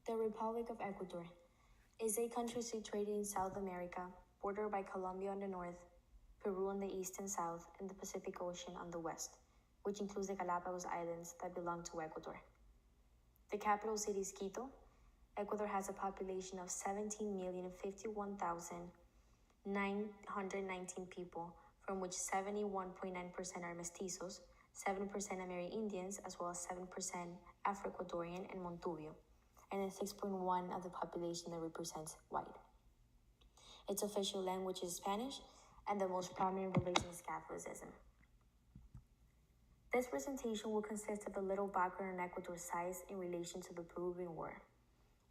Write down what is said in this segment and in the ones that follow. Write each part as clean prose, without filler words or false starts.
The Republic of Ecuador is a country situated in South America, bordered by Colombia on the north, Peru on the east and south, and the Pacific Ocean on the west, which includes the Galapagos Islands that belong to Ecuador. The capital city is Quito. Ecuador has a population of 17,051,919 people, from which 71.9% are mestizos, 7% Amerindians, as well as 7% Afro-Ecuadorian and Montubio, and 6.1% of the population that represents white. Its official language is Spanish, and the most prominent religion is Catholicism. This presentation will consist of a little background on Ecuador's size in relation to the Peruvian War.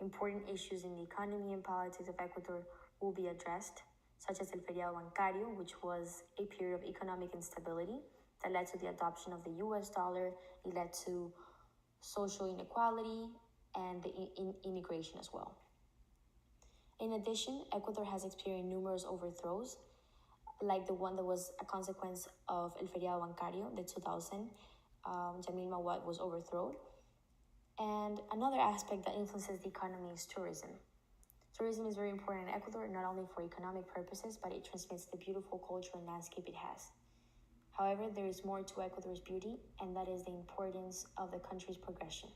Important issues in the economy and politics of Ecuador will be addressed, such as El Feriado Bancario, which was a period of economic instability that led to the adoption of the US dollar. It led to social inequality and the immigration as well. In addition, Ecuador has experienced numerous overthrows, like the one that was a consequence of El Feriado Bancario, the 2000, Jamil Mawad was overthrown. And another aspect that influences the economy is tourism. Tourism is very important in Ecuador, not only for economic purposes, but it transmits the beautiful culture and landscape it has. However, there is more to Ecuador's beauty, and that is the importance of the country's progression.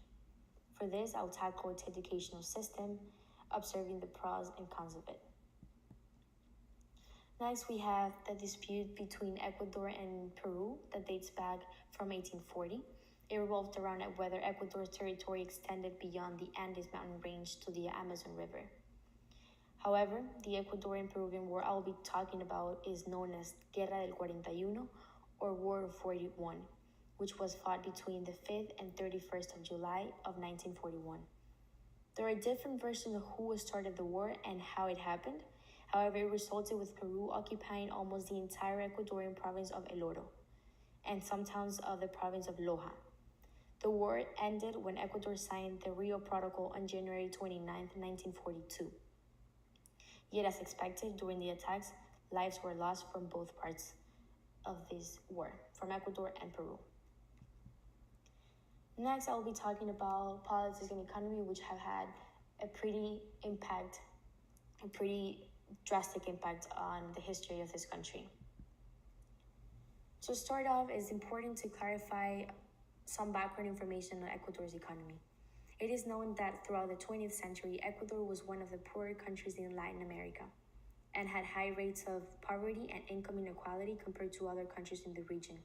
For this, I'll tackle its educational system, observing the pros and cons of it. Next, we have the dispute between Ecuador and Peru that dates back from 1840. It revolved around whether Ecuador's territory extended beyond the Andes mountain range to the Amazon River. However, the Ecuadorian-Peruvian War I'll be talking about is known as Guerra del 41, or War of 41, which was fought between the 5th and 31st of July of 1941. There are different versions of who started the war and how it happened. However, it resulted with Peru occupying almost the entire Ecuadorian province of El Oro and some towns of the province of Loja. The war ended when Ecuador signed the Rio Protocol on January 29, 1942. Yet, as expected, during the attacks, lives were lost from both parts of this war, from Ecuador and Peru. Next, I'll be talking about politics and economy, which have had a pretty drastic impact on the history of this country. So to start off, it's important to clarify some background information on Ecuador's economy. It is known that throughout the 20th century, Ecuador was one of the poorer countries in Latin America and had high rates of poverty and income inequality compared to other countries in the region.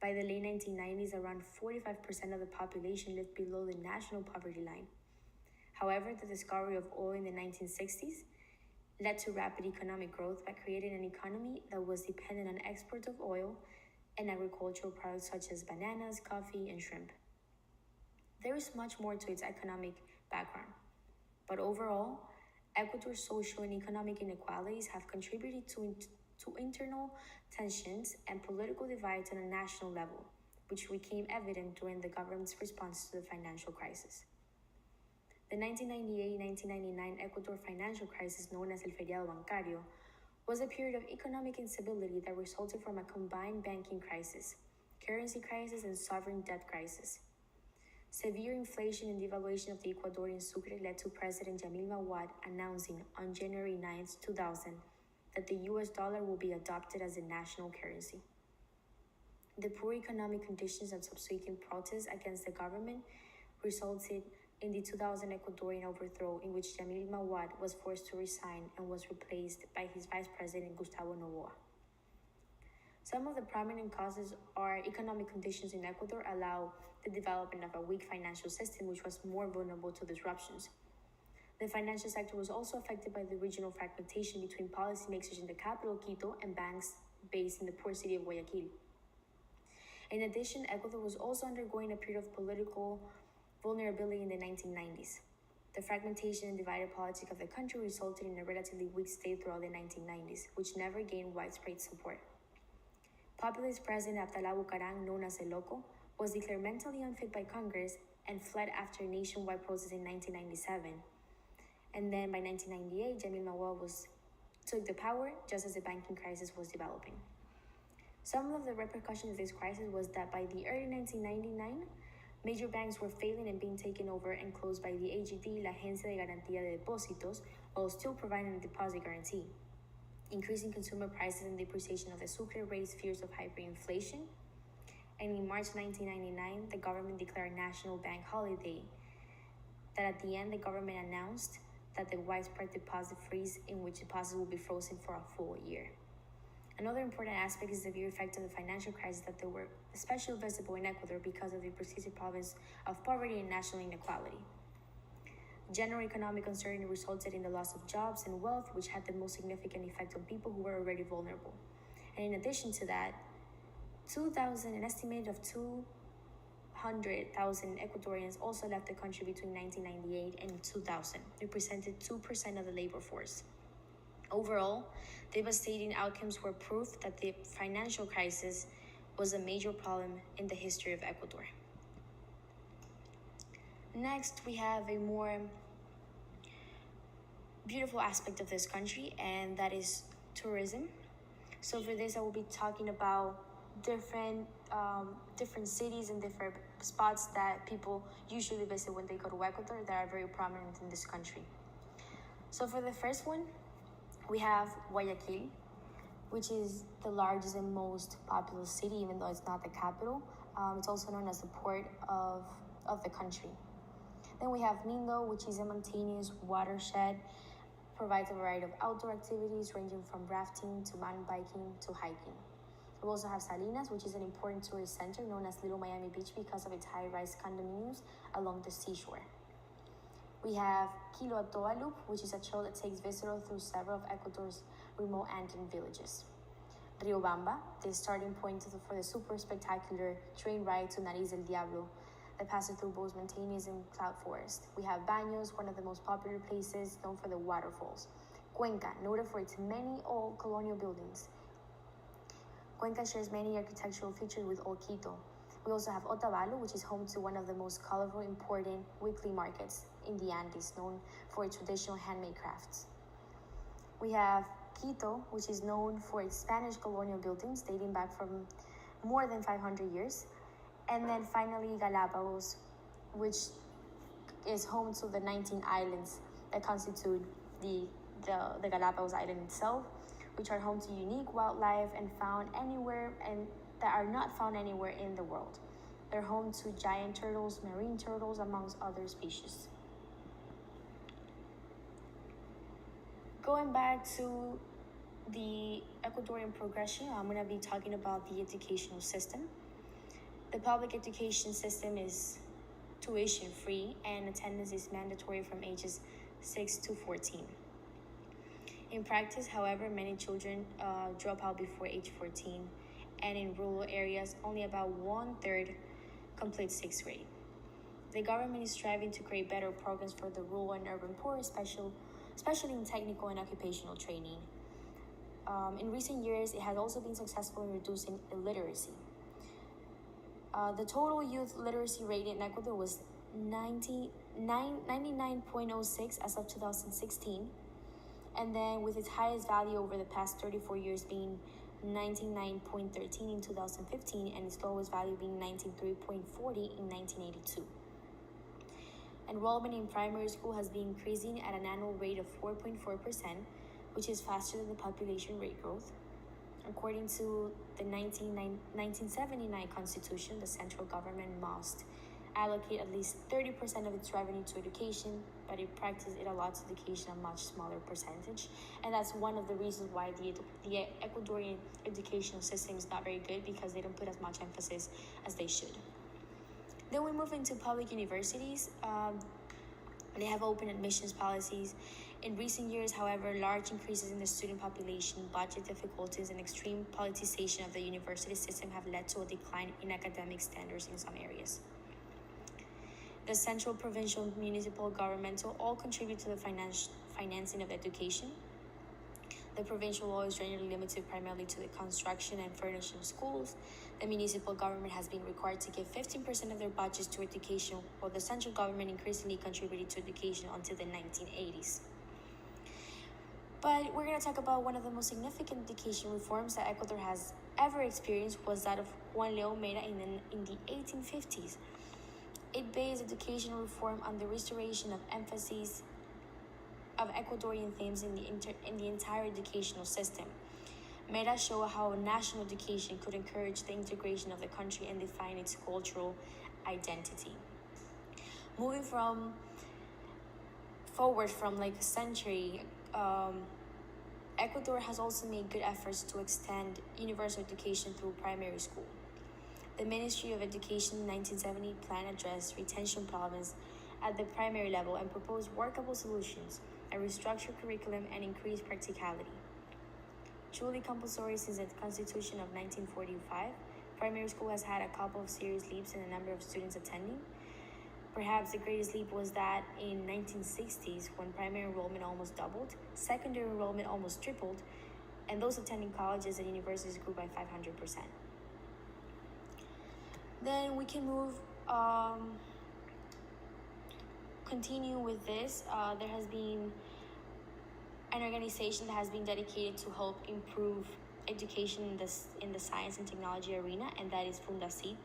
By the late 1990s, around 45% of the population lived below the national poverty line. However, the discovery of oil in the 1960s led to rapid economic growth by creating an economy that was dependent on exports of oil and agricultural products such as bananas, coffee, and shrimp. There is much more to its economic background, but overall, Ecuador's social and economic inequalities have contributed to internal tensions and political divides on a national level, which became evident during the government's response to the financial crisis. The 1998-1999 Ecuador financial crisis, known as El Feriado Bancario, was a period of economic instability that resulted from a combined banking crisis, currency crisis, and sovereign debt crisis. Severe inflation and devaluation of the Ecuadorian sucre led to President Jamil Mawad announcing on January 9, 2000, that the US dollar will be adopted as the national currency. The poor economic conditions and subsequent protests against the government resulted in the 2000 Ecuadorian overthrow, in which Jamil Mawad was forced to resign and was replaced by his vice president Gustavo Noboa. Some of the prominent causes are economic conditions in Ecuador allow the development of a weak financial system, which was more vulnerable to disruptions. The financial sector was also affected by the regional fragmentation between policymakers in the capital, Quito, and banks based in the poor city of Guayaquil. In addition, Ecuador was also undergoing a period of political vulnerability in the 1990s. The fragmentation and divided politics of the country resulted in a relatively weak state throughout the 1990s, which never gained widespread support. Populist President Abdalá Bucaram, known as El Loco, was declared mentally unfit by Congress and fled after a nationwide protest in 1997. And then by 1998, Jamil Mawad took the power just as the banking crisis was developing. Some of the repercussions of this crisis was that by the early 1999, Major banks were failing and being taken over and closed by the AGD, La Agencia de Garantía de Depósitos, while still providing a deposit guarantee. Increasing consumer prices and depreciation of the sucre raised fears of hyperinflation. And in March 1999, the government declared a national bank holiday. That at the end, the government announced that the widespread deposit freeze, in which deposits will be frozen for a full year. Another important aspect is the severe effect of the financial crisis that they were especially visible in Ecuador because of the persistent problems of poverty and national inequality. General economic uncertainty resulted in the loss of jobs and wealth, which had the most significant effect on people who were already vulnerable. And in addition to that, an estimated of 200,000 Ecuadorians also left the country between 1998 and 2000, represented 2% of the labor force. Overall, devastating outcomes were proof that the financial crisis was a major problem in the history of Ecuador. Next, we have a more beautiful aspect of this country, and that is tourism. So for this, I will be talking about different cities and different spots that people usually visit when they go to Ecuador that are very prominent in this country. So for the first one, we have Guayaquil, which is the largest and most populous city, even though it's not the capital. It's also known as the port of the country. Then we have Mindo, which is a mountainous watershed, provides a variety of outdoor activities ranging from rafting to mountain biking to hiking. We also have Salinas, which is an important tourist center known as Little Miami Beach because of its high-rise condominiums along the seashore. We have Quiloatoa Loop, which is a trail that takes visitors through several of Ecuador's remote Andean villages. Riobamba, the starting point for the super spectacular train ride to Nariz del Diablo that passes through both mountainous and cloud forest. We have Baños, one of the most popular places known for the waterfalls. Cuenca, noted for its many old colonial buildings. Cuenca shares many architectural features with Old Quito. We also have Otavalo, which is home to one of the most colorful important weekly markets in the Andes, known for its traditional handmade crafts. We have Quito, which is known for its Spanish colonial buildings dating back from more than 500 years. And then finally, Galapagos, which is home to the 19 islands that constitute the Galapagos Island itself, which are home to unique wildlife and that are not found anywhere in the world. They're home to giant turtles, marine turtles, amongst other species. Going back to the Ecuadorian progression, I'm going to be talking about the educational system. The public education system is tuition-free and attendance is mandatory from ages 6 to 14. In practice, however, many children drop out before age 14, and in rural areas, only about 1/3 complete 6th grade. The government is striving to create better programs for the rural and urban poor, especially in technical and occupational training. In recent years, it has also been successful in reducing illiteracy. The total youth literacy rate in Ecuador was 99.06 as of 2016, and then with its highest value over the past 34 years being 99.13 in 2015, and its lowest value being 93.40 in 1982. Enrollment in primary school has been increasing at an annual rate of 4.4%, which is faster than the population rate growth. According to the 1979 Constitution, the central government must allocate at least 30% of its revenue to education, but in practice it allots education a much smaller percentage. And that's one of the reasons why the Ecuadorian educational system is not very good, because they don't put as much emphasis as they should. Then we move into public universities. They have open admissions policies. In recent years, however, large increases in the student population, budget difficulties, and extreme politicization of the university system have led to a decline in academic standards in some areas. The central, provincial, municipal, governmental all contribute to the financing of education. The provincial law is generally limited primarily to the construction and furnishing of schools. The municipal government has been required to give 15% of their budgets to education, while the central government increasingly contributed to education until the 1980s. But we're going to talk about one of the most significant education reforms that Ecuador has ever experienced was that of Juan León Mera in the 1850s. It based educational reform on the restoration of emphases of Ecuadorian themes in the entire educational system. Mera show how national education could encourage the integration of the country and define its cultural identity. Moving forward from like a century, Ecuador has also made good efforts to extend universal education through primary school. The Ministry of Education in 1970 plan addressed retention problems at the primary level and proposed workable solutions, a restructured curriculum, and increased practicality. Truly compulsory since the Constitution of 1945, primary school has had a couple of serious leaps in the number of students attending. Perhaps the greatest leap was that in 1960s when primary enrollment almost doubled, secondary enrollment almost tripled, and those attending colleges and universities grew by 500%. Then we can continue with this. There has been an organization that has been dedicated to help improve education in the science and technology arena, and that is Fundasit.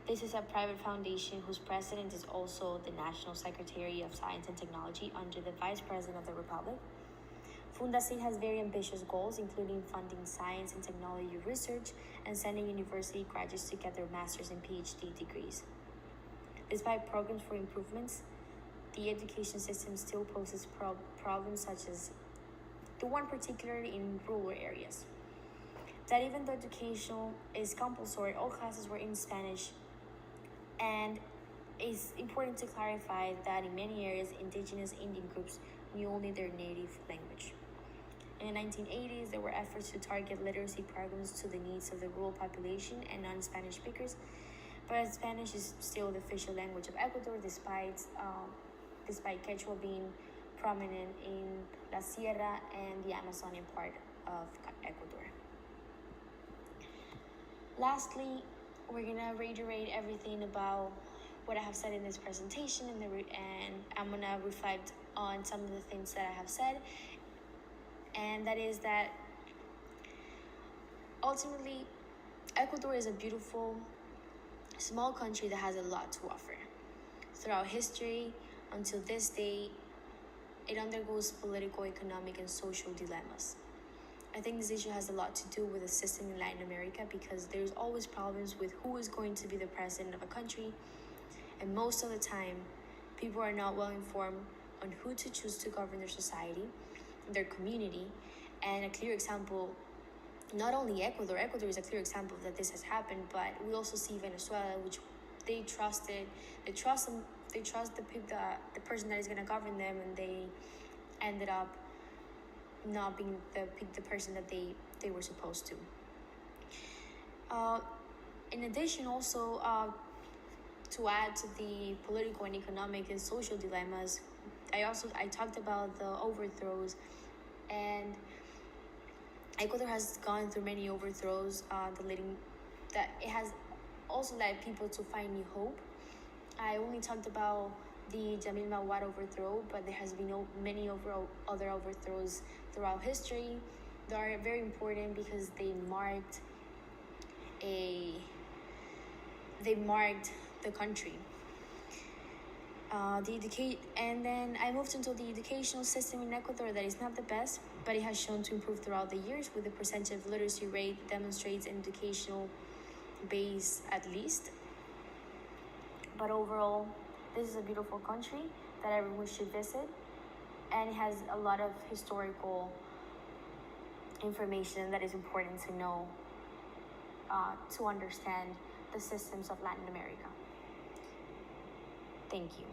This is a private foundation whose president is also the National Secretary of Science and Technology under the Vice President of the Republic. Fundasit has very ambitious goals, including funding science and technology research and sending university graduates to get their master's and PhD degrees. Despite programs for improvements, the education system still poses problems such as the one particularly in rural areas. That even though education is compulsory, all classes were in Spanish, and it's important to clarify that in many areas, indigenous Indian groups knew only their native language. In the 1980s, there were efforts to target literacy programs to the needs of the rural population and non-Spanish speakers, but Spanish is still the official language of Ecuador, despite Quechua being prominent in La Sierra and the Amazonian part of Ecuador. Lastly, we're gonna reiterate everything about what I have said in this presentation, and I'm gonna reflect on some of the things that I have said, and that is that ultimately Ecuador is a beautiful, small country that has a lot to offer. Throughout history, until this day, it undergoes political, economic, and social dilemmas. I think this issue has a lot to do with the system in Latin America because there's always problems with who is going to be the president of a country, and most of the time, people are not well informed on who to choose to govern their society, their community, and a clear example, not only Ecuador is a clear example that this has happened, but we also see Venezuela, which they trust the person that is going to govern them, and they ended up not being the person that they were supposed to. In addition, also to add to the political and economic and social dilemmas, I talked about the overthrows, and Ecuador has gone through many overthrows, that it has also led people to find new hope. I only talked about the Jamil Mawad overthrow, but there has been many other overthrows throughout history. They are very important because they marked the country. And then I moved into the educational system in Ecuador that is not the best, but it has shown to improve throughout the years, with the percentage of literacy rate demonstrates an educational base at least. But overall, this is a beautiful country that everyone should visit, and it has a lot of historical information that is important to know to understand the systems of Latin America. Thank you.